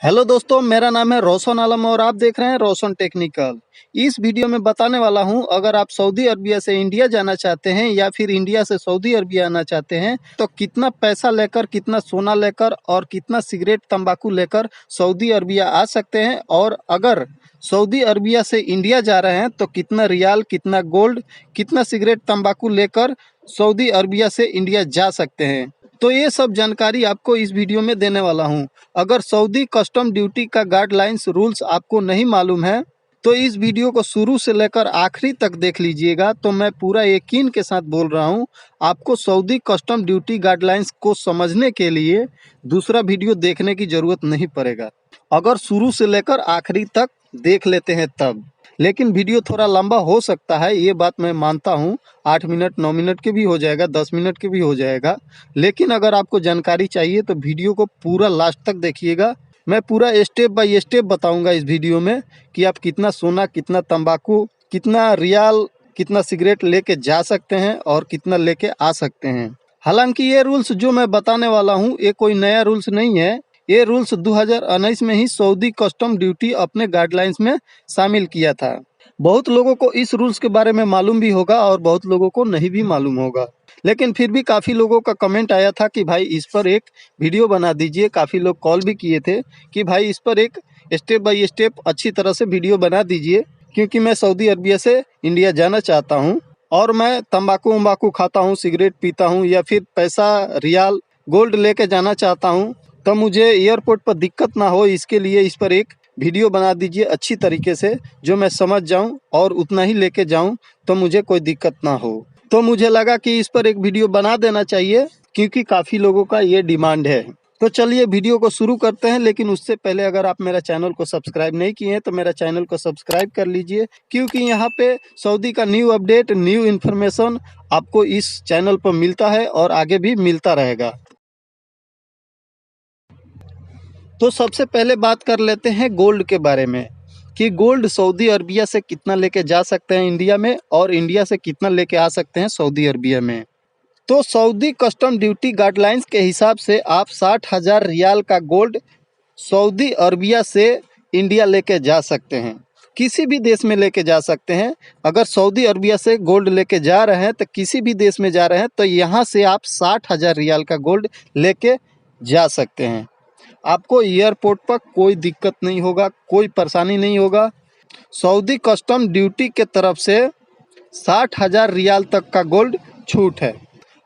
Hello दोस्तों, मेरा नाम है रोशन आलम और आप देख रहे हैं रोशन टेक्निकल। इस वीडियो में बताने वाला हूं, अगर आप सऊदी अरबिया से इंडिया जाना चाहते हैं या फिर इंडिया से सऊदी अरबिया आना चाहते हैं तो कितना पैसा लेकर, कितना सोना लेकर और कितना सिगरेट तंबाकू लेकर सऊदी अरबिया आ सकते हैं। और अगर सऊदी अरबिया से इंडिया जा रहे हैं तो कितना रियाल, कितना गोल्ड, कितना सिगरेट तंबाकू लेकर सऊदी अरबिया से इंडिया जा सकते हैं। तो ये सब जानकारी आपको इस वीडियो में देने वाला हूँ। अगर सऊदी कस्टम ड्यूटी का गाइडलाइंस रूल्स आपको नहीं मालूम है तो इस वीडियो को शुरू से लेकर आखिरी तक देख लीजिएगा। तो मैं पूरा यकीन के साथ बोल रहा हूँ, आपको सऊदी कस्टम ड्यूटी गाइडलाइंस को समझने के लिए दूसरा वीडियो देखने की ज़रूरत नहीं पड़ेगा, अगर शुरू से लेकर आखिरी तक देख लेते हैं तब। लेकिन वीडियो थोड़ा लंबा हो सकता है, ये बात मैं मानता हूँ। 8 मिनट 9 मिनट के भी हो जाएगा, 10 मिनट के भी हो जाएगा। लेकिन अगर आपको जानकारी चाहिए तो वीडियो को पूरा लास्ट तक देखिएगा। मैं पूरा स्टेप बाय स्टेप बताऊंगा इस वीडियो में कि आप कितना सोना, कितना तंबाकू, कितना रियाल, कितना सिगरेट लेके जा सकते हैं और कितना लेके आ सकते हैं। हालांकि ये रूल्स जो मैं बताने वाला हूँ ये कोई नया रूल्स नहीं है। ये रूल्स 2019 में ही सऊदी कस्टम ड्यूटी अपने गाइडलाइंस में शामिल किया था। बहुत लोगों को इस रूल्स के बारे में मालूम भी होगा और बहुत लोगों को नहीं भी मालूम होगा। लेकिन फिर भी काफ़ी लोगों का कमेंट आया था कि भाई इस पर एक वीडियो बना दीजिए। काफ़ी लोग कॉल भी किए थे कि भाई इस पर एक स्टेप बाय स्टेप अच्छी तरह से वीडियो बना दीजिए, क्योंकि मैं सऊदी अरबिया से इंडिया जाना चाहता हूँ और मैं तंबाकू वम्बाकू खाता हूँ, सिगरेट पीता हूँ या फिर पैसा, रियाल, गोल्ड लेके जाना चाहता हूँ। तो मुझे एयरपोर्ट पर दिक्कत ना हो, इसके लिए इस पर एक वीडियो बना दीजिए अच्छी तरीके से, जो मैं समझ जाऊं और उतना ही लेके जाऊं तो मुझे कोई दिक्कत ना हो। तो मुझे लगा कि इस पर एक वीडियो बना देना चाहिए, क्योंकि काफ़ी लोगों का ये डिमांड है। तो चलिए वीडियो को शुरू करते हैं। लेकिन उससे पहले अगर आप मेरा चैनल को सब्सक्राइब नहीं किए हैं तो मेरा चैनल को सब्सक्राइब कर लीजिए, क्योंकि यहाँ पे सऊदी का न्यू अपडेट, न्यू इन्फॉर्मेशन आपको इस चैनल पर मिलता है और आगे भी मिलता रहेगा। तो सबसे पहले बात कर लेते हैं गोल्ड के बारे में कि गोल्ड सऊदी अरबिया से कितना लेके जा सकते हैं इंडिया में और इंडिया से कितना लेके आ सकते हैं सऊदी अरबिया में। तो सऊदी कस्टम ड्यूटी गाइडलाइंस के हिसाब से आप 60,000 रियाल का गोल्ड सऊदी अरबिया से इंडिया लेके जा सकते हैं। किसी भी देश में लेके जा सकते हैं। अगर सऊदी अरबिया से गोल्ड लेके जा रहे हैं तो किसी भी देश में जा रहे हैं तो यहाँ से आप 60,000 रियाल का गोल्ड लेके जा सकते हैं। आपको एयरपोर्ट पर कोई दिक्कत नहीं होगा, कोई परेशानी नहीं होगा। सऊदी कस्टम ड्यूटी के तरफ से 60,000 रियाल तक का गोल्ड छूट है।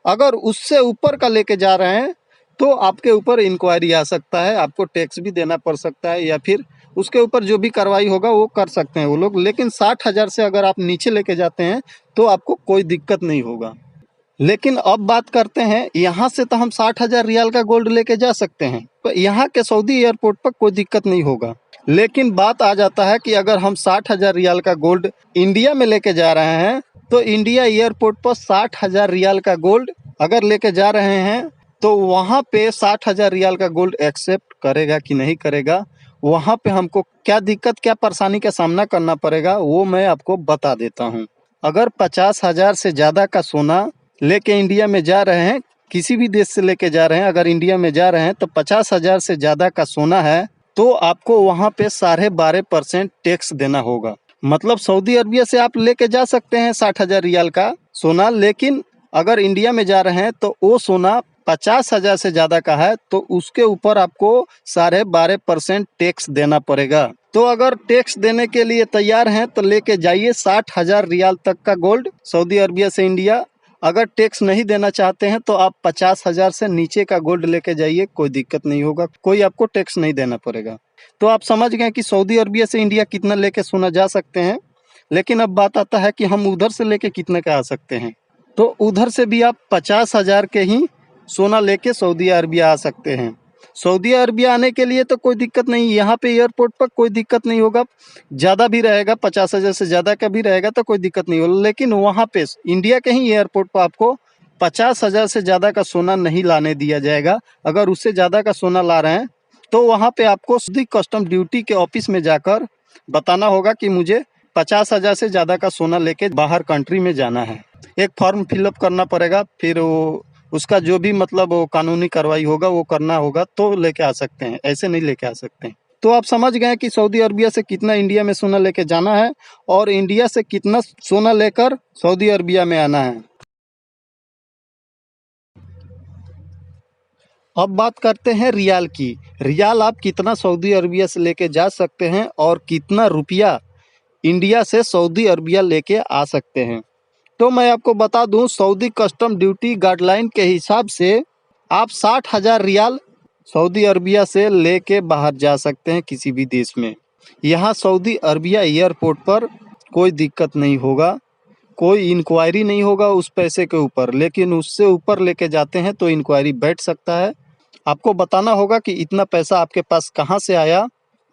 अगर उससे ऊपर का लेके जा रहे हैं तो आपके ऊपर इंक्वायरी आ सकता है, आपको टैक्स भी देना पड़ सकता है या फिर उसके ऊपर जो भी कार्रवाई होगा वो कर सकते हैं वो लोग। लेकिन 60,000 से अगर आप नीचे लेके जाते हैं तो आपको कोई दिक्कत नहीं होगा। लेकिन अब बात करते हैं, यहाँ से तो हम 60,000 रियाल का गोल्ड लेके जा सकते हैं, तो यहाँ के सऊदी एयरपोर्ट पर कोई दिक्कत नहीं होगा। लेकिन बात आ जाता है कि अगर हम 60,000 रियाल का गोल्ड इंडिया में लेके जा रहे हैं तो इंडिया एयरपोर्ट पर 60,000 रियाल का गोल्ड अगर लेके जा रहे हैं तो वहाँ पे 60,000 रियाल का गोल्ड एक्सेप्ट करेगा कि नहीं करेगा, वहाँ पे हमको क्या दिक्कत, क्या परेशानी का सामना करना पड़ेगा वो मैं आपको बता देता हूँ। अगर 50,000 से ज़्यादा का सोना लेके इंडिया में जा रहे हैं, किसी भी देश से लेके जा रहे हैं, अगर इंडिया में जा रहे हैं तो 50,000 से ज़्यादा का सोना है तो आपको वहाँ पे 12.5% टैक्स देना होगा। मतलब सऊदी अरबिया से आप लेके जा सकते हैं 60,000 रियाल का सोना, लेकिन अगर इंडिया में जा रहे हैं तो वो सोना 50,000 से ज़्यादा का है तो उसके ऊपर आपको 12.5% टैक्स देना पड़ेगा। तो अगर टैक्स देने के लिए तैयार हैं तो लेके जाइए 60,000 रियाल तक का गोल्ड सऊदी अरबिया से इंडिया। अगर टैक्स नहीं देना चाहते हैं तो आप 50,000 से नीचे का गोल्ड लेके जाइए, कोई दिक्कत नहीं होगा, कोई आपको टैक्स नहीं देना पड़ेगा। तो आप समझ गए कि सऊदी अरबिया से इंडिया कितना लेके सोना जा सकते हैं। लेकिन अब बात आता है कि हम उधर से लेके कितने का आ सकते हैं। तो उधर से भी आप 50,000 के ही सोना लेके सऊदी अरबिया आ सकते हैं। सऊदी अरबिया आने के लिए तो कोई दिक्कत नहीं, यहाँ पे एयरपोर्ट पर कोई दिक्कत नहीं होगा। ज़्यादा भी रहेगा, 50,000 से ज़्यादा का भी रहेगा तो कोई दिक्कत नहीं होगा। लेकिन वहाँ पे इंडिया के ही एयरपोर्ट पर आपको 50,000 से ज़्यादा का सोना नहीं लाने दिया जाएगा। अगर उससे ज़्यादा का सोना ला रहे हैं तो वहाँ पे आपको सऊदी कस्टम ड्यूटी के ऑफिस में जाकर बताना होगा कि मुझे 50,000 से ज़्यादा का सोना लेके बाहर कंट्री में जाना है। एक फॉर्म फिलअप करना पड़ेगा, फिर वो उसका जो भी मतलब वो कानूनी कार्रवाई होगा वो करना होगा तो लेके आ सकते हैं, ऐसे नहीं लेके आ सकते हैं। तो आप समझ गए कि सऊदी अरबिया से कितना इंडिया में सोना लेके जाना है और इंडिया से कितना सोना लेकर सऊदी अरबिया में आना है। अब बात करते हैं रियाल की। रियाल आप कितना सऊदी अरबिया से लेके जा सकते हैं और कितना रुपया इंडिया से सऊदी अरबिया लेके आ सकते हैं। तो मैं आपको बता दूं, सऊदी कस्टम ड्यूटी गाइडलाइन के हिसाब से आप 60,000 रियाल सऊदी अरबिया से लेके बाहर जा सकते हैं किसी भी देश में। यहाँ सऊदी अरबिया एयरपोर्ट पर कोई दिक्कत नहीं होगा, कोई इंक्वायरी नहीं होगा उस पैसे के ऊपर, लेकिन उससे ऊपर लेके जाते हैं तो इंक्वायरी बैठ सकता है। आपको बताना होगा कि इतना पैसा आपके पास कहाँ से आया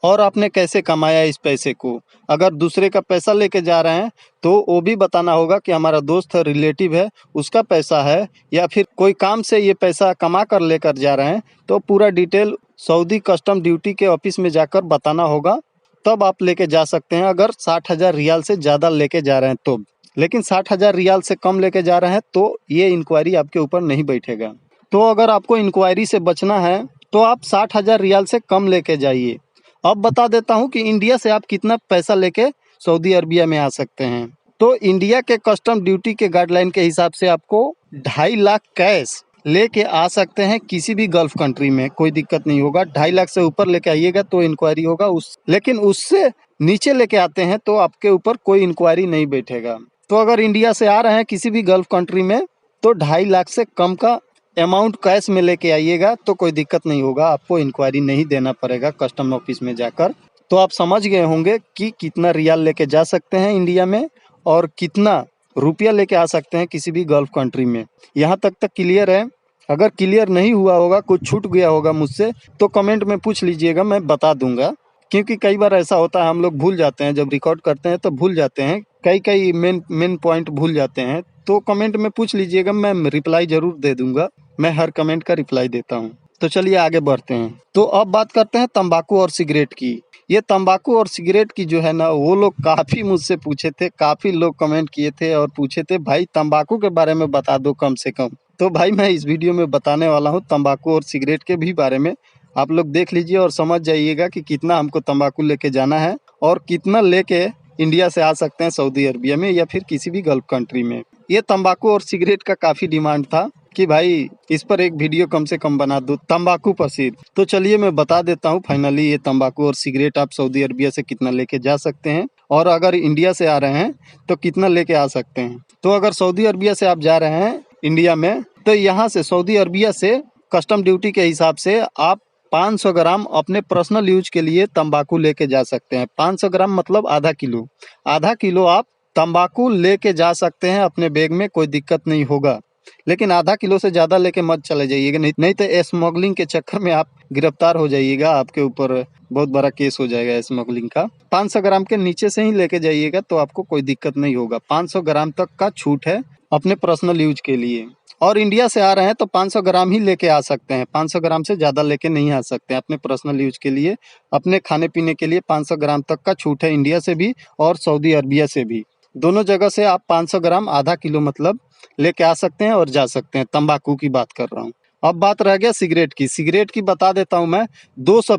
और आपने कैसे कमाया इस पैसे को। अगर दूसरे का पैसा लेके जा रहे हैं तो वो भी बताना होगा कि हमारा दोस्त है, रिलेटिव है, उसका पैसा है या फिर कोई काम से ये पैसा कमा कर लेकर जा रहे हैं, तो पूरा डिटेल सऊदी कस्टम ड्यूटी के ऑफिस में जाकर बताना होगा, तब आप लेके जा सकते हैं। अगर 60,000 रियाल से ज़्यादा लेके जा रहे हैं तो, लेकिन 60,000 रियाल से कम लेके जा रहे हैं तो ये इंक्वायरी आपके ऊपर नहीं बैठेगा। तो अगर आपको इंक्वायरी से बचना है तो आप 60,000 रियाल से कम लेके जाइए। अब बता देता हूँ कि इंडिया से आप कितना पैसा लेके सऊदी अरबिया में आ सकते हैं। तो इंडिया के कस्टम ड्यूटी के गाइडलाइन के हिसाब से आपको 2.5 लाख कैश लेके आ सकते हैं किसी भी गल्फ कंट्री में, कोई दिक्कत नहीं होगा। 2.5 लाख से ऊपर लेके आइएगा तो इंक्वायरी होगा, लेकिन उससे नीचे लेके आते हैं तो आपके ऊपर कोई इंक्वायरी नहीं बैठेगा। तो अगर इंडिया से आ रहे हैं किसी भी गल्फ कंट्री में तो 2.5 लाख से कम का अमाउंट कैश में लेके आइएगा तो कोई दिक्कत नहीं होगा, आपको इंक्वायरी नहीं देना पड़ेगा कस्टम ऑफिस में जाकर। तो आप समझ गए होंगे कि कितना रियाल लेके जा सकते हैं इंडिया में और कितना रुपया लेके आ सकते हैं किसी भी गल्फ कंट्री में। यहाँ तक क्लियर है? अगर क्लियर नहीं हुआ होगा, कुछ छूट गया होगा मुझसे, तो कमेंट में पूछ लीजिएगा, मैं बता दूंगा। क्योंकि कई बार ऐसा होता है हम लोग भूल जाते हैं, जब रिकॉर्ड करते हैं तो भूल जाते हैं, कई मेन पॉइंट भूल जाते हैं। तो कमेंट में पूछ लीजिएगा, मैं रिप्लाई जरूर दे दूंगा। मैं हर कमेंट का रिप्लाई देता हूँ। तो चलिए आगे बढ़ते हैं। तो अब बात करते हैं तंबाकू और सिगरेट की। ये तंबाकू और सिगरेट की जो है ना, वो लोग काफ़ी मुझसे पूछे थे, काफ़ी लोग कमेंट किए थे और पूछे थे भाई तंबाकू के बारे में बता दो कम से कम। तो भाई मैं इस वीडियो में बताने वाला हूँ तंबाकू और सिगरेट के भी बारे में। आप लोग देख लीजिए और समझ जाइएगा कि कितना हमको तंबाकू लेके जाना है और कितना लेके इंडिया से आ सकते हैं सऊदी अरबिया में या फिर किसी भी गल्फ कंट्री में। ये तंबाकू और सिगरेट का काफ़ी डिमांड था कि भाई इस पर एक वीडियो कम से कम बना दो, तंबाकू पर सिर्फ। तो चलिए मैं बता देता हूँ फाइनली ये तंबाकू और सिगरेट आप सऊदी अरबिया से कितना लेके जा सकते हैं और अगर इंडिया से आ रहे हैं तो कितना लेके आ सकते हैं। तो अगर सऊदी अरबिया से आप जा रहे हैं इंडिया में तो यहाँ से सऊदी अरबिया से कस्टम ड्यूटी के हिसाब से आप 500 ग्राम अपने पर्सनल यूज के लिए तंबाकू लेके जा सकते हैं। 500 ग्राम मतलब आधा किलो आप तंबाकू लेके जा सकते हैं अपने बैग में, कोई दिक्कत नहीं होगा। लेकिन आधा किलो से ज़्यादा लेके मत चले जाइएगा, नहीं तो स्मगलिंग के चक्कर में आप गिरफ्तार हो जाइएगा, आपके ऊपर बहुत बड़ा केस हो जाएगा स्मगलिंग का। 500 ग्राम के नीचे से ही लेके जाइएगा तो आपको कोई दिक्कत नहीं होगा। 500 ग्राम तक का छूट है अपने पर्सनल यूज के लिए। और इंडिया से आ रहे हैं तो 500 ग्राम ही लेके आ सकते हैं, 500 ग्राम से ज़्यादा लेके नहीं आ सकते हैं अपने पर्सनल यूज के लिए। अपने खाने पीने के लिए 500 ग्राम तक का छूट है इंडिया से भी और सऊदी अरबिया से भी। दोनों जगह से आप 500 ग्राम आधा किलो मतलब लेके आ सकते हैं और जा सकते हैं। तंबाकू की बात कर रहा हूँ। अब बात रह गया सिगरेट की। सिगरेट की बता देता हूँ मैं। 200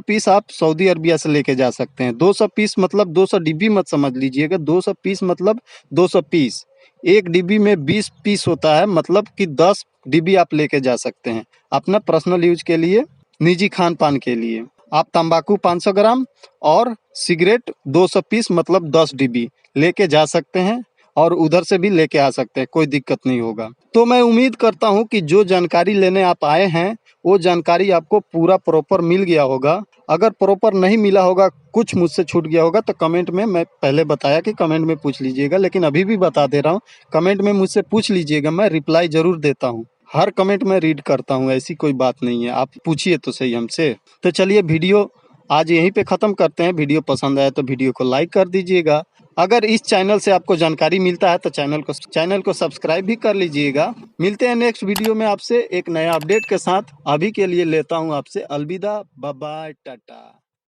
पीस आप सऊदी अरबिया से लेके जा सकते हैं। 200 पीस मतलब 200 डिब्बी मत समझ लीजिएगा, 200 पीस मतलब 200 पीस। एक डिब्बी में 20 पीस होता है, मतलब कि 10 डिब्बी आप लेके जा सकते हैं अपना पर्सनल यूज के लिए, निजी खान पान के लिए। आप तंबाकू 500 ग्राम और सिगरेट 200 पीस मतलब 10 डिब्बी लेके जा सकते हैं और उधर से भी लेके आ सकते हैं, कोई दिक्कत नहीं होगा। तो मैं उम्मीद करता हूं कि जो जानकारी लेने आप आए हैं वो जानकारी आपको पूरा प्रॉपर मिल गया होगा। अगर प्रॉपर नहीं मिला होगा, कुछ मुझसे छूट गया होगा तो कमेंट में, मैं पहले बताया कि कमेंट में पूछ लीजिएगा, लेकिन अभी भी बता दे रहा हूँ, कमेंट में मुझसे पूछ लीजिएगा, मैं रिप्लाई जरूर देता हूँ। हर कमेंट में रीड करता हूँ, ऐसी कोई बात नहीं है, आप पूछिए तो सही हमसे। तो चलिए वीडियो आज यहीं पे ख़त्म करते हैं। वीडियो पसंद आया तो वीडियो को लाइक कर दीजिएगा। अगर इस चैनल से आपको जानकारी मिलता है तो चैनल को सब्सक्राइब भी कर लीजिएगा। मिलते हैं नेक्स्ट वीडियो में आपसे एक नया अपडेट के साथ। अभी के लिए लेता हूँ आपसे अलविदा, बाय बाय, टाटा।